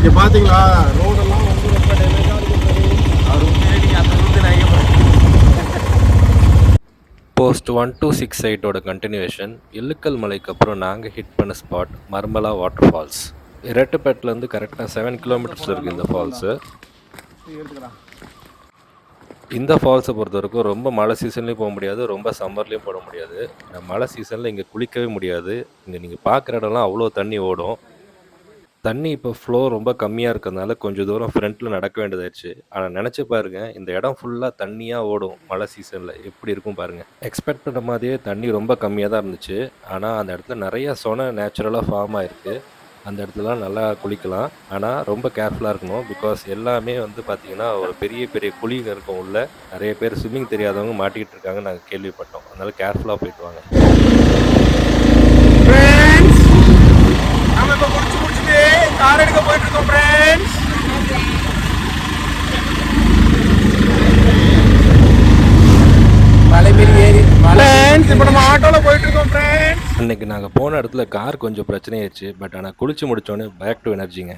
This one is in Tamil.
இங்கே பார்த்தீங்களா ரோடெல்லாம் வந்து ரொம்ப டேமேஜாக இருக்கும். அவர் வந்து அந்த வந்து நான் போஸ்ட் 126 சைட்டோட கண்டினியூவேஷன். இல்லுக்கல் மலைக்கு அப்புறம் நாங்கள் ஹிட் பண்ண ஸ்பாட் மர்மலா வாட்டர் ஃபால்ஸ். இரட்டுப்பேட்டிலேருந்து கரெக்டாக 7 கிலோமீட்டர்ஸில் இருக்குது இந்த ஃபால்ஸு. எடுத்துக்கலாம். இந்த ஃபால்ஸை பொறுத்த வரைக்கும் ரொம்ப மழை சீசன்லேயும் போக முடியாது, ரொம்ப சம்மர்லேயும் போட முடியாது. மழை சீசனில் இங்கே குளிக்கவே முடியாது. இங்கே நீங்கள் பார்க்குற இடம்லாம் அவ்வளோ தண்ணி ஓடும். தண்ணி இப்போ ஃப்ளோ ரொம்ப கம்மியாக இருக்கிறதுனால கொஞ்சம் தூரம் ஃப்ரண்ட்டில் நடக்க வேண்டியதாயிடுச்சு. ஆனால் நினச்சி பாருங்கள், இந்த இடம் ஃபுல்லாக தண்ணியாக ஓடும் மழை சீசனில். எப்படி இருக்கும் பாருங்கள். எக்ஸ்பெக்ட் பண்ண மாதிரியே தண்ணி ரொம்ப கம்மியாக தான் இருந்துச்சு. ஆனால் அந்த இடத்துல நிறைய சொன நேச்சுரலாக ஃபார்ம் ஆகிருக்கு. அந்த இடத்துலலாம் நல்லா குளிக்கலாம். ஆனால் ரொம்ப கேர்ஃபுல்லாக இருக்கணும். பிகாஸ் எல்லாமே வந்து பார்த்திங்கன்னா ஒரு பெரிய பெரிய குழிங்க இருக்கும் உள்ள. நிறைய பேர் ஸ்விம்மிங் தெரியாதவங்க மாட்டிக்கிட்டு இருக்காங்க நாங்கள் கேள்விப்பட்டோம். அதனால் கேர்ஃபுல்லாக போயிட்டு வாங்க. நம்ம இப்போ முடிச்சுட்டு கார் எடுக்க போயிட்டு இருக்கோம் ஃப்ரெண்ட்ஸ். மலைமேல் ஏறி ஃப்ரெண்ட்ஸ் இப்போ நம்ம ஆட்டோவில் போயிட்டு இருக்கோம் ஃப்ரெண்ட்ஸ். அன்றைக்கி நாங்கள் போன இடத்துல கார் கொஞ்சம் பிரச்சனையாயிடுச்சு. பட் ஆனால் குளிச்சு முடித்தோன்னே பேக் டு எனர்ஜிங்க.